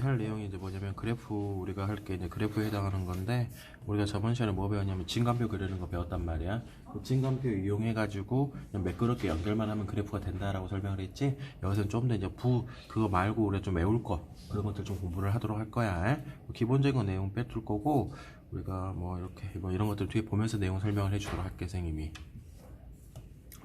할 내용이 이제 뭐냐면 그래프 우리가 할 게 이제 그래프에 해당하는 건데 우리가 저번 시간에 뭐 배웠냐면 진간표 그리는 거 배웠단 말이야. 그 진간표 이용해 가지고 그냥 매끄럽게 연결만 하면 그래프가 된다라고 설명을 했지. 여기서는 좀 더 이제 그거 말고 우리가 좀 외울 거 그런 것들 좀 공부를 하도록 할 거야. 기본적인 내용 빼둘 거고 우리가 뭐 이렇게 뭐 이런 것들 뒤에 보면서 내용 설명을 해주도록 할게 선생님이.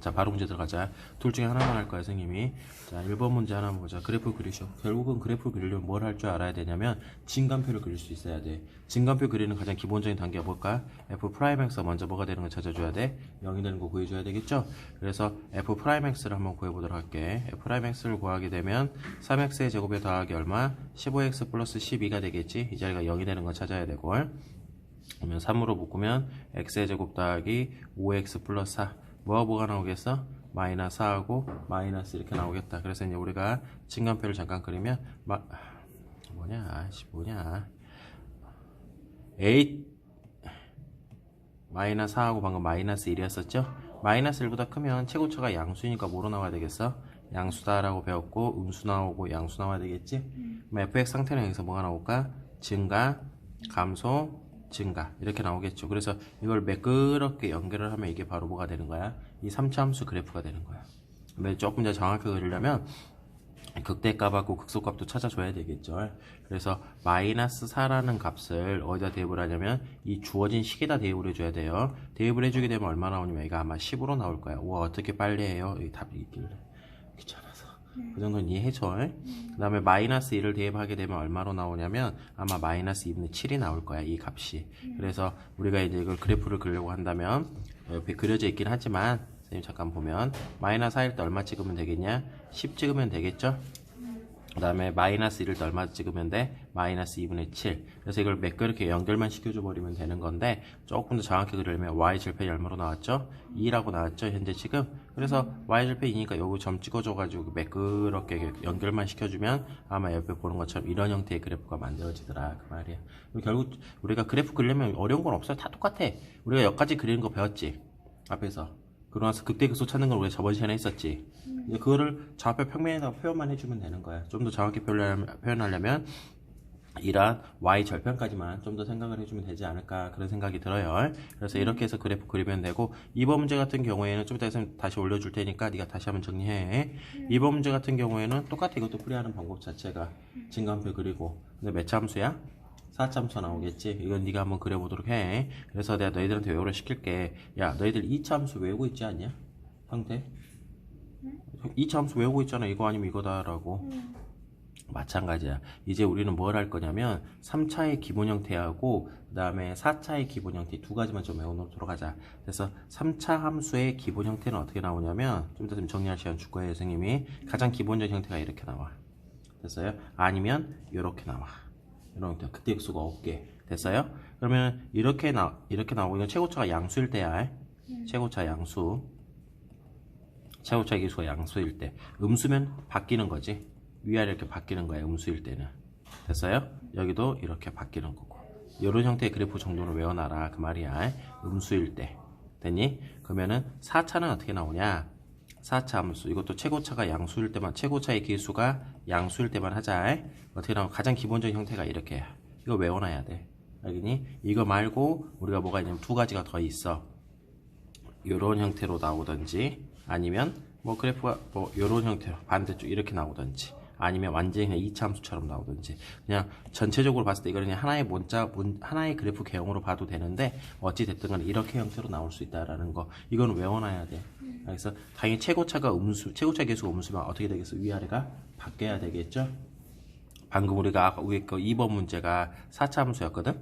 자, 바로 문제 들어가자. 둘 중에 하나만 할 거야, 선생님이. 자, 1번 문제 하나 보자. 그래프 그리셔. 결국은 그래프 그리려면 뭘 할 줄 알아야 되냐면, 진간표를 그릴 수 있어야 돼. 진간표 그리는 가장 기본적인 단계가 뭘까? F'X가 먼저 뭐가 되는 거 찾아줘야 돼? 0이 되는 거 구해줘야 되겠죠? 그래서 F'X를 한번 구해보도록 할게. F'X를 구하게 되면, 3X의 제곱에 더하기 얼마? 15X 플러스 12가 되겠지? 이 자리가 0이 되는 거 찾아야 되고. 그러면 3으로 묶으면, X의 제곱 더하기 5X 플러스 4. 뭐가 나오겠어? 마이너스 4하고 마이너스 이렇게 나오겠다. 그래서 이제 우리가 진간표를 잠깐 그리면 뭐냐 8 마이너스 4하고 방금 마이너스 1이었었죠? 마이너스 1보다 크면 최고차가 양수니까 뭐로 나와야 되겠어? 양수다라고 배웠고 음수 나오고 양수 나와야 되겠지? 그럼 fx 상태는 여기서 뭐가 나올까? 증가, 감소, 증가 이렇게 나오겠죠. 그래서 이걸 매끄럽게 연결을 하면 이게 바로 뭐가 되는 거야? 이 3차 함수 그래프가 되는 거야. 근데 조금 더 정확하게 그리려면 극대값하고 극소값도 찾아줘야 되겠죠. 그래서 마이너스 4라는 값을 어디다 대입을 하냐면 이 주어진 식에다 대입을 해줘야 돼요. 대입을 해주게 되면 얼마 나오냐면 이거 아마 10으로 나올 거야. 우와 어떻게 빨리 해요? 이 답이 있길래 귀찮아서 그 정도는 이해해줘. 그 다음에 마이너스 1을 대입하게 되면 얼마로 나오냐면 아마 마이너스 2분의 7이 나올 거야 이 값이. 그래서 우리가 이제 이걸 그래프를 그리려고 한다면 옆에 그려져 있긴 하지만 선생님 잠깐 보면 마이너스 4일 때 얼마 찍으면 되겠냐? 10 찍으면 되겠죠? 그 다음에 마이너스 1을 때 얼마 찍으면 돼? 마이너스 2분의 7. 그래서 이걸 매끄럽게 연결만 시켜줘 버리면 되는 건데 조금 더 정확히 그리려면 y절편이 얼마로 나왔죠? 2라고 나왔죠 현재 지금. 그래서 y절편 2니까 요거 점 찍어줘 가지고 매끄럽게 연결만 시켜주면 아마 옆에 보는 것처럼 이런 형태의 그래프가 만들어지더라 그 말이야. 결국 우리가 그래프 그리려면 어려운 건 없어요. 다 똑같아. 우리가 여기까지 그리는 거 배웠지 앞에서. 그러고 나서 극대극소 찾는 걸 우리가 저번 시간에 했었지. 이제 그거를 좌표 평면에다가 표현만 해주면 되는 거야. 좀 더 정확히 표현하려면 이러한 y 절편까지만 좀 더 생각을 해주면 되지 않을까 그런 생각이 들어요. 그래서 이렇게 해서 그래프 그리면 되고 2번 문제 같은 경우에는 좀 이따 다시 올려줄 테니까 네가 다시 한번 정리해. 2번 문제 같은 경우에는 똑같아. 이것도 풀이하는 방법 자체가 진간표 그리고 근데 몇 참수야? 4참수 나오겠지. 이건 네가 한번 그려보도록 해. 그래서 내가 너희들한테 외우려 시킬게. 야 너희들 2참수 외우고 있지 않냐? 형태? 2참수 외우고 있잖아. 이거 아니면 이거다라고. 마찬가지야. 이제 우리는 뭘 할 거냐면 3차의 기본 형태하고 그 다음에 4차의 기본 형태 두 가지만 좀 외워놓도록 하자. 그래서 3차 함수의 기본 형태는 어떻게 나오냐면 좀 이따 좀 정리할 시간 줄 거예요 선생님이. 가장 기본적인 형태가 이렇게 나와. 됐어요? 아니면 이렇게 나와. 이런 형태. 극대극소가 없게. 됐어요? 그러면 이렇게 나오고 이건 최고차가 양수일 때야. 최고차 양수. 최고차 기수가 양수일 때. 음수면 바뀌는 거지. 위아래 이렇게 바뀌는 거야 음수일 때는. 됐어요? 여기도 이렇게 바뀌는 거고. 이런 형태의 그래프 정도는 외워놔라 그 말이야. 음수일 때. 됐니? 그러면은 4차는 어떻게 나오냐? 4차 함수. 이것도 최고차가 양수일 때만, 최고차의 기수가 양수일 때만 하자. 어떻게 나오면 가장 기본적인 형태가 이렇게. 이거 외워놔야 돼. 알겠니? 이거 말고 우리가 뭐가 있냐면 두 가지가 더 있어. 요런 형태로 나오든지 아니면 뭐 그래프가 뭐 요런 형태로 반대쪽 이렇게 나오든지 아니면 완전히 그냥 2차 함수처럼 나오든지 그냥 전체적으로 봤을 때 이거는 그냥 하나의 그래프 개형으로 봐도 되는데 어찌 됐든 간에 이렇게 형태로 나올 수 있다라는 거 이거는 외워놔야 돼. 그래서 당연히 최고차 계수가 음수면 어떻게 되겠어? 위아래가 바뀌어야 되겠죠? 방금 우리가 아까 위에 거 2번 문제가 4차 함수였거든?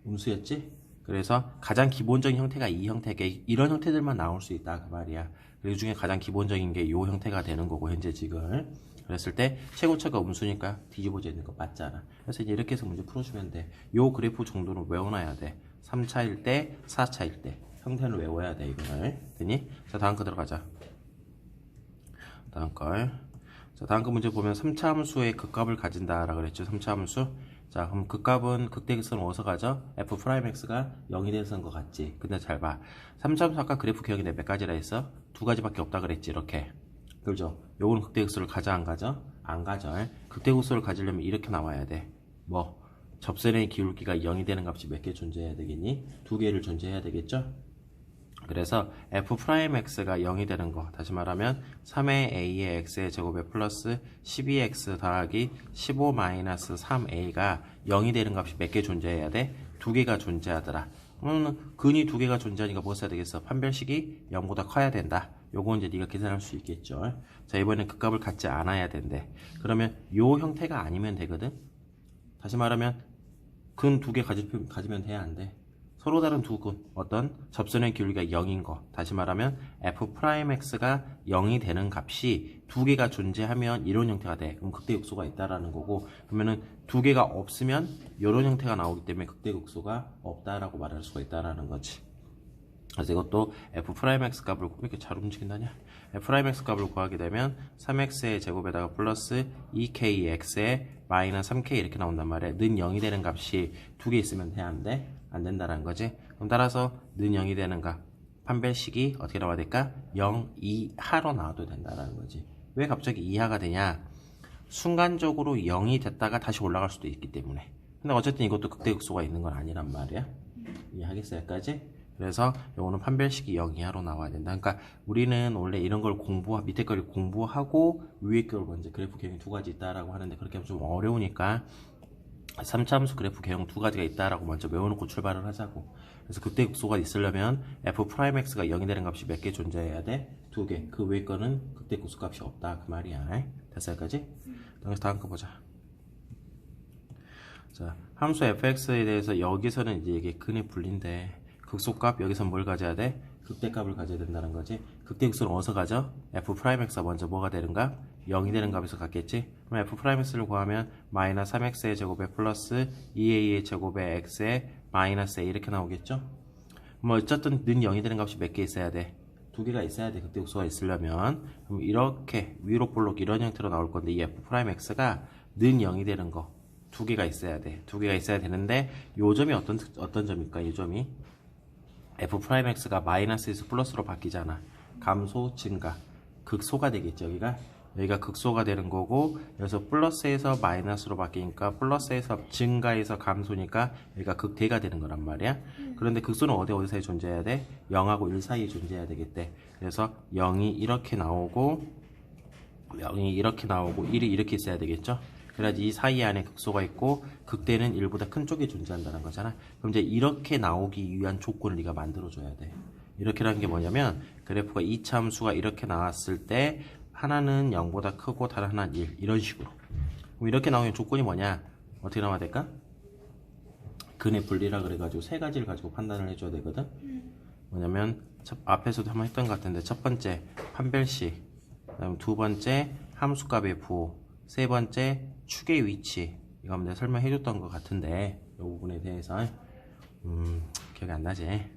음수였지? 그래서 가장 기본적인 형태가 이 형태게 이런 형태들만 나올 수 있다 그 말이야. 그 중에 가장 기본적인 게 이 형태가 되는 거고 현재 지금. 그랬을 때 최고차가 음수니까 뒤집어져 있는 거 맞잖아. 그래서 이제 이렇게 해서 문제 풀어주면 돼. 요 그래프 정도는 외워놔야 돼. 3차일 때, 4차일 때. 형태는 외워야 돼 이거를. 됐니? 자 다음 거 들어가자. 다음 걸. 자 다음 거 문제 보면 3차 함수의 극값을 가진다 라고 그랬죠. 3차 함수. 자 그럼 극값은 극대극소는 어디서 가죠? F'X가 0이 돼서인 것 같지. 근데 잘 봐. 3차 함수 아까 그래프 기억이 몇 가지라 했어? 두 가지밖에 없다 그랬지 이렇게. 그죠? 요거는 극대극소를 가져 안 가져? 안 가죠. 극대극소를 가지려면 이렇게 나와야 돼. 뭐 접선의 기울기가 0이 되는 값이 몇 개 존재해야 되겠니? 2개를 존재해야 되겠죠? 그래서 f'x가 0이 되는 거, 다시 말하면 3의 a의 x의 제곱에 플러스 12x 더하기 15 마이너스 3a가 0이 되는 값이 몇 개 존재해야 돼? 2개가 존재하더라. 그러면 근이 2개가 존재하니까 뭐 써야 되겠어? 판별식이 0보다 커야 된다. 요거 이제 네가 계산할 수 있겠죠. 자, 이번엔 그 값을 갖지 않아야 된대. 그러면 요 형태가 아니면 되거든. 다시 말하면 근 2개 가지면 돼, 안 돼? 서로 다른 두 근, 어떤 접선의 기울기가 0인 거, 다시 말하면 f'x가 0이 되는 값이 2개가 존재하면 이런 형태가 돼. 그럼 극대극소가 있다라는 거고, 그러면은 2개가 없으면 이런 형태가 나오기 때문에 극대극소가 없다라고 말할 수가 있다라는 거지. 그래서 이것도 f'x 값을 왜 이렇게 잘 움직인다냐? f'x 값을 구하게 되면 3x의 제곱에다가 플러스 2kx의 마이너스 3k 이렇게 나온단 말이야. 는 0이 되는 값이 2개 있으면 돼, 안 돼? 안 된다라는 거지. 그럼 따라서 는 0이 되는 값, 판별식이 어떻게 나와야 될까? 0 이하로 나와도 된다라는 거지. 왜 갑자기 이하가 되냐? 순간적으로 0이 됐다가 다시 올라갈 수도 있기 때문에. 근데 어쨌든 이것도 극대극소가 있는 건 아니란 말이야. 이해하겠어요, 여기까지? 그래서 요거는 판별식이 0 이하로 나와야 된다. 그러니까 우리는 원래 이런 걸 밑에 걸 공부하고 위에 걸 먼저 그래프 개형이 두 가지 있다라고 하는데, 그렇게 하면 좀 어려우니까 3차 함수 그래프 개형 두 가지가 있다라고 먼저 외워놓고 출발을 하자고. 그래서 극대극소가 있으려면 f'x가 0이 되는 값이 몇 개 존재해야 돼? 2개. 그 위에 거는 극대극소 값이 없다, 그 말이야. 됐어, 여기까지? 그래서 다음 거 보자. 자, 함수 fx에 대해서 여기서는 이제 이게 근의 분리인데, 극소값 여기서 뭘 가져야 돼? 극대값을 가져야 된다는 거지. 극대극소는 어디서 가져? f'x가 먼저 뭐가 되는가? 0이 되는 값에서 갔겠지? 그럼 f'x를 구하면 마이너스 3x의 제곱에 플러스 2a의 제곱에 x에 마이너스 a 이렇게 나오겠죠? 뭐 어쨌든 는 0이 되는 값이 몇 개 있어야 돼? 2개가 있어야 돼. 극대극소가 있으려면. 그럼 이렇게 위로 볼록 이런 형태로 나올 건데, 이 f'x가 는 0이 되는 거 2개가 있어야 돼. 2개가 있어야 되는데, 요 점이 어떤 점일까? 이 점이 f'x가 마이너스에서 플러스로 바뀌잖아. 감소, 증가, 극소가 되겠죠. 여기가 극소가 되는 거고, 여기서 플러스에서 마이너스로 바뀌니까 플러스에서 증가에서 감소니까 여기가 극대가 되는 거란 말이야. 그런데 극소는 어디서에 존재해야 돼? 0하고 1 사이에 존재해야 되겠대. 그래서 0이 이렇게 나오고 0이 이렇게 나오고 1이 이렇게 있어야 되겠죠. 그래야지 이 사이 안에 극소가 있고 극대는 1보다 큰 쪽에 존재한다는 거잖아. 그럼 이제 이렇게 나오기 위한 조건을 네가 만들어줘야 돼. 이렇게라는 게 뭐냐면, 그래프가 2차 함수가 이렇게 나왔을 때 하나는 0보다 크고 다른 하나는 1, 이런 식으로. 그럼 이렇게 나오는 조건이 뭐냐? 어떻게 나와야 될까? 근의 분리라 그래가지고 세 가지를 가지고 판단을 해줘야 되거든. 뭐냐면 앞에서도 한번 했던 것 같은데, 첫 번째 판별식, 그다음 두 번째 함수값의 부호, 세 번째 축의 위치. 이거 한번 내가 설명해줬던 것 같은데, 이 부분에 대해서 기억이 안 나지?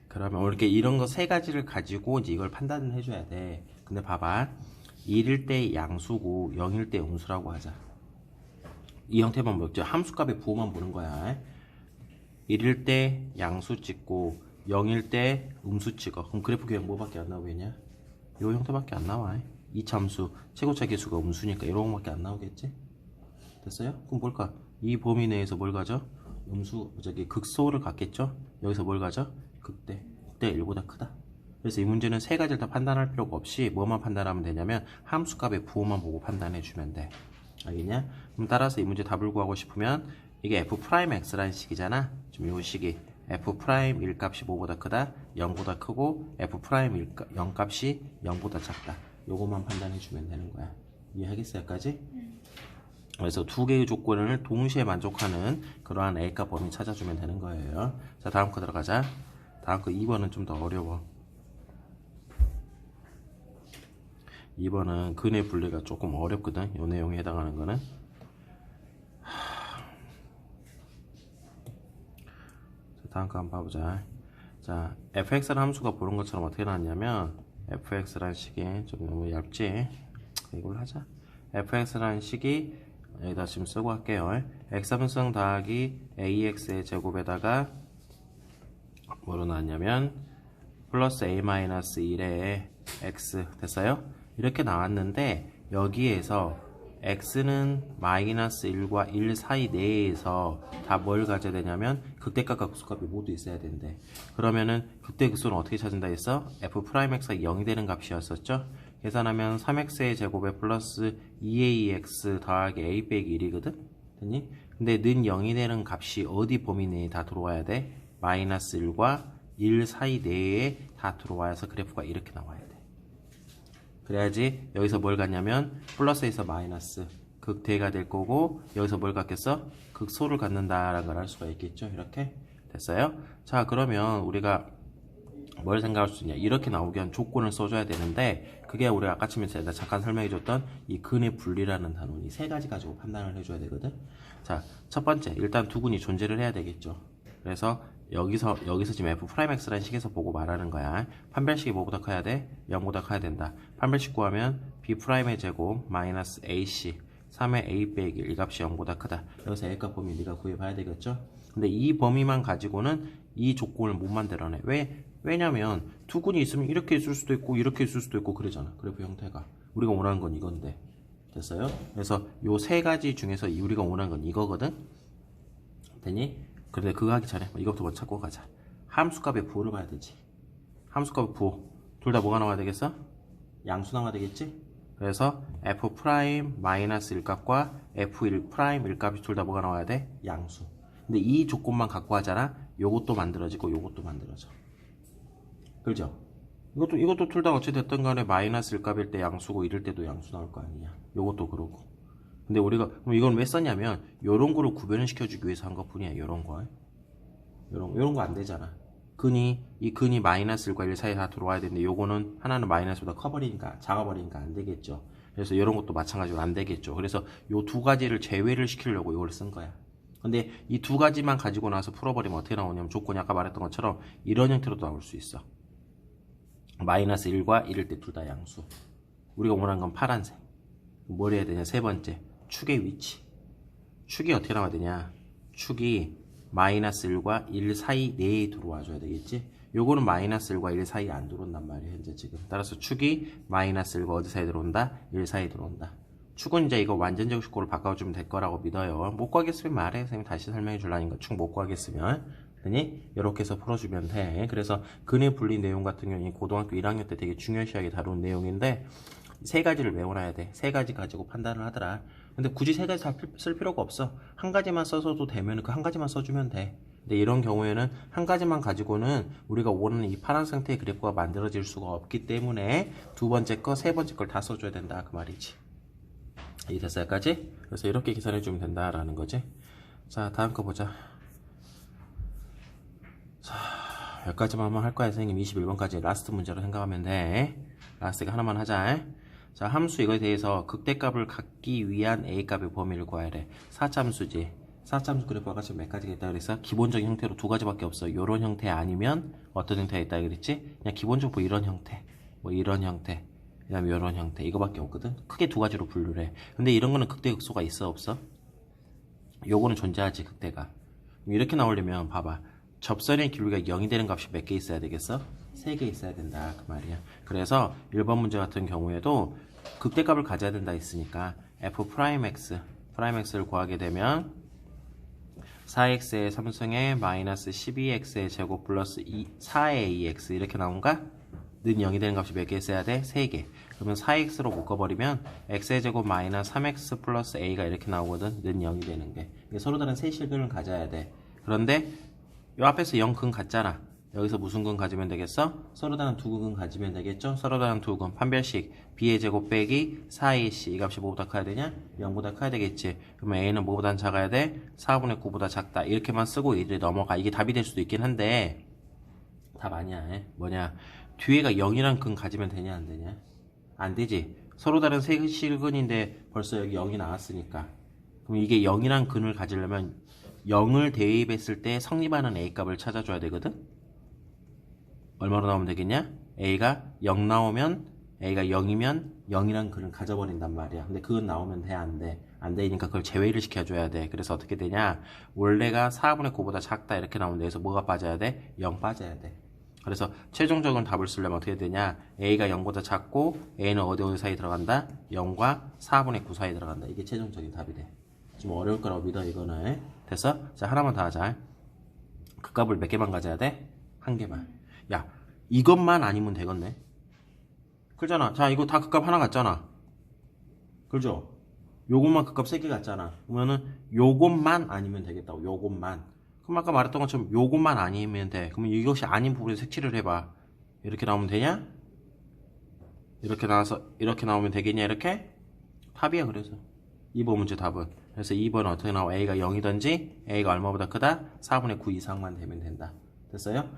그러면 이렇게 이런 거 세 가지를 가지고 이제 이걸 판단을 해줘야 돼. 근데 봐봐, 1일 때 양수고 0일 때 음수라고 하자. 이 형태만 보죠. 함수값의 부호만 보는 거야. 1일 때 양수 찍고 0일 때 음수 찍어. 그럼 그래프 개형 뭐밖에 안 나오겠냐? 이 형태밖에 안 나와. 이참수 최고차 계수가 음수니까 이런 거밖에 안 나오겠지? 됐어요? 그럼 뭘까? 이 범위 내에서 뭘 가져? 극소를 갖겠죠? 여기서 뭘 가져? 극대 1보다 크다. 그래서 이 문제는 세 가지를 다 판단할 필요가 없이 뭐만 판단하면 되냐면 함수값의 부호만 보고 판단해 주면 돼. 알겠냐? 그럼 따라서 이 문제 답을 구하고 싶으면, 이게 f'x라는 식이잖아. 지금 이 식이 f'1 값이 뭐보다 크다? 0보다 크고 f'0 값이 0보다 작다. 요것만 판단해 주면 되는 거야. 이해하겠어요, 여기까지? 그래서 두 개의 조건을 동시에 만족하는 그러한 A값 범위 찾아주면 되는 거예요. 자, 다음 거 들어가자. 다음 거 2번은 좀 더 어려워. 2번은 근의 분리가 조금 어렵거든. 이 내용에 해당하는 거는. 자, 다음 거 한번 봐보자. 자, fx라는 함수가 보는 것처럼 어떻게 나왔냐면, fx라는 식이 좀 너무 얇지? 이걸로 하자. fx라는 식이 여기다 지금 쓰고 할게요. x3승 더하기 ax의 제곱에다가 뭐로 나왔냐면 플러스 a-1에 x 됐어요? 이렇게 나왔는데 여기에서 x는 마이너스 1과 1 사이 내에서 다 뭘 가져야 되냐면 극대값과 극소값이 모두 있어야 된대. 그러면은 극대 극소는 어떻게 찾는다 했어? f'x가 0이 되는 값이었었죠? 계산하면 3x의 제곱에 플러스 2ax 더하기 a 빼기 1이거든? 됐니? 근데 는 0이 되는 값이 어디 범위 내에 다 들어와야 돼? 마이너스 1과 1 사이 내에 다 들어와서 그래프가 이렇게 나와야 돼. 그래야지 여기서 뭘 갖냐면 플러스에서 마이너스 극대가 될 거고, 여기서 뭘 갖겠어? 극소를 갖는다라는 걸 알 수가 있겠죠. 이렇게 됐어요. 자, 그러면 우리가 뭘 생각할 수 있냐, 이렇게 나오기 위한 조건을 써줘야 되는데, 그게 우리가 아까쯤에 제가 잠깐 설명해줬던 이 근의 분리라는 단원이 세 가지 가지고 판단을 해줘야 되거든. 자, 첫 번째, 일단 두 근이 존재를 해야 되겠죠. 그래서 여기서 지금 f'x라는 식에서 보고 말하는 거야. 판별식이 뭐보다 커야 돼? 0보다 커야 된다. 판별식 구하면 b'의 제곱 마이너스 ac 3의 a 빼기 1 이 값이 0보다 크다. 여기서 a값 범위 네가 구해봐야 되겠죠. 근데 이 범위만 가지고는 이 조건을 못 만들어내. 왜냐면 두 근이 있으면 이렇게 있을 수도 있고 이렇게 있을 수도 있고 그러잖아. 그래프 형태가 우리가 원하는 건 이건데. 됐어요? 그래서 요 세 가지 중에서 우리가 원하는 건 이거거든. 됐니? 그런데 그거 하기 전에 이것부터 먼저 찾고 가자. 함수값의 부호를 봐야 되지. 함수값의 부호 둘 다 뭐가 나와야 되겠어? 양수 나와야 되겠지? 그래서 f'-1 값과 f1' 값이 둘 다 뭐가 나와야 돼? 양수. 근데 이 조건만 갖고 하잖아. 요것도 만들어지고 요것도 만들어져. 그죠? 이것도 둘 다 어찌 됐든 간에 마이너스 1값일 때 양수고 이럴 때도 양수 나올 거 아니냐. 요것도 그러고. 근데 우리가 그럼 이건 왜 썼냐면 요런 거를 구별을 시켜주기 위해서 한 것뿐이야. 요런 거 안 되잖아. 이 근이 마이너스 1과 1 사이에 다 들어와야 되는데 요거는 하나는 마이너스보다 커버리니까 작아버리니까 안 되겠죠. 그래서 이런 것도 마찬가지로 안 되겠죠. 그래서 요 두 가지를 제외를 시키려고 이걸 쓴 거야. 근데 이 두 가지만 가지고 나서 풀어버리면 어떻게 나오냐면 조건이 아까 말했던 것처럼 이런 형태로도 나올 수 있어. 마이너스 1과 1일 때 둘 다 양수. 우리가 원하는 건 파란색. 뭘 해야 되냐? 세 번째, 축의 위치. 축이 어떻게 나와야 되냐? 축이 마이너스 1과 1 사이 내에 들어와 줘야 되겠지? 요거는 마이너스 1과 1 사이에 안 들어온단 말이에요, 현재 지금. 따라서 축이 마이너스 1과 어디 사이에 들어온다? 1 사이에 들어온다. 축은 이제 이거 완전적 식구로 바꿔주면 될 거라고 믿어요. 못 구하겠으면 말해. 선생님 다시 설명해 줄라니까 축 못 구하겠으면. 그러니 이렇게 해서 풀어주면 돼. 그래서 근의 분리 내용 같은 경우는 고등학교 1학년 때 되게 중요시하게 다룬 내용인데, 세 가지를 외워놔야 돼. 세 가지 가지고 판단을 하더라. 근데 굳이 세 가지 다 쓸 필요가 없어. 한 가지만 써서도 되면 그 한 가지만 써주면 돼. 근데 이런 경우에는 한 가지만 가지고는 우리가 원하는 이 파란 상태의 그래프가 만들어질 수가 없기 때문에 두 번째 거, 세 번째 걸 다 써줘야 된다. 그 말이지. 이 됐어요까지? 그래서 이렇게 계산해주면 된다라는 거지. 자, 다음 거 보자. 자, 여기까지만 한번 할 거야. 선생님 21번까지 라스트 문제로 생각하면 돼. 라스트가 하나만 하자. 자, 함수 이거에 대해서 극대값을 갖기 위한 A값의 범위를 구해야 돼. 4참수지. 4참수 그래프가 아까 지금 몇 가지가 있다 그랬어? 기본적인 형태로 두 가지밖에 없어. 요런 형태 아니면 어떤 형태가 있다 그랬지? 그냥 기본적으로 뭐 이런 형태, 뭐 이런 형태, 그 다음에 요런 형태, 이거밖에 없거든? 크게 두 가지로 분류를 해. 근데 이런 거는 극대 극소가 있어 없어? 요거는 존재하지, 극대가. 이렇게 나오려면 봐봐. 접선의 길이가 0이 되는 값이 몇 개 있어야 되겠어? 3개 있어야 된다 그 말이야. 그래서 1번 문제 같은 경우에도 극대값을 가져야 된다 했으니까 f'x를 구하게 되면 4x의 3승에 마이너스 12x의 제곱 플러스 4의 2x 이렇게 나온가? 는 0이 되는 값이 몇 개 있어야 돼? 3개. 그러면 4x로 묶어버리면 x의 제곱 마이너스 3x 플러스 a가 이렇게 나오거든. 는 0이 되는 게. 서로 다른 세 실근을 가져야 돼. 그런데 요 앞에서 0근 같잖아. 여기서 무슨 근 가지면 되겠어? 서로 다른 두 근은 가지면 되겠죠? 서로 다른 두 근 판별식 b의 제곱 빼기 4ac 이 값이 뭐보다 커야 되냐? 0보다 커야 되겠지. 그러면 a는 뭐보다 작아야 돼? 4분의 9보다 작다. 이렇게만 쓰고 이제 넘어가. 이게 답이 될 수도 있긴 한데 답 아니야. 뭐냐? 뒤에가 0이란 근 가지면 되냐 안 되냐? 안 되지. 서로 다른 세 실근인데 벌써 여기 0이 나왔으니까. 그럼 이게 0이란 근을 가지려면 0을 대입했을 때 성립하는 A값을 찾아줘야 되거든? 얼마로 나오면 되겠냐? A가 0 나오면, A가 0이면 0이란 근을 가져버린단 말이야. 근데 그건 나오면 돼, 안 돼? 안 되니까 그걸 제외를 시켜줘야 돼. 그래서 어떻게 되냐? 원래가 4분의 9보다 작다 이렇게 나오는데 여기서 뭐가 빠져야 돼? 0 빠져야 돼. 그래서 최종적인 답을 쓰려면 어떻게 되냐? a가 0보다 작고 a는 어디 사이 들어간다? 0과 4분의 9 사이 들어간다. 이게 최종적인 답이 돼. 좀 어려울 거라고 믿어 이거는. 됐어? 자, 하나만 더 하자. 극값을 몇 개만 가져야 돼? 한 개만. 야, 이것만 아니면 되겠네. 그렇잖아. 자, 이거 다 극값 하나 같잖아. 그죠? 요것만 극값 3개 같잖아. 그러면은 요것만 아니면 되겠다고. 요것만. 그럼 아까 말했던 것처럼 요것만 아니면 돼. 그러면 이것이 아닌 부분에 색칠을 해봐. 이렇게 나오면 되냐? 이렇게 나와서 이렇게 나오면 되겠냐? 이렇게? 답이야. 그래서 2번 문제 답은. 그래서 2번은 어떻게 나와? a가 0이든지 a가 얼마보다 크다? 4분의 9 이상만 되면 된다. 됐어요?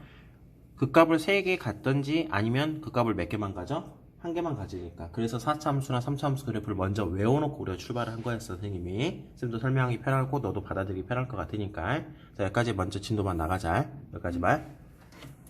극값을 3개 갖든지 아니면 극값을 몇 개만 가져? 한 개만 가지니까. 그래서 4차함수나 3차함수 그래프를 먼저 외워놓고 우리가 출발을 한 거였어, 선생님이. 쌤도 설명하기 편하고 너도 받아들이기 편할 것 같으니까. 자, 여기까지 먼저 진도만 나가자. 여기까지만.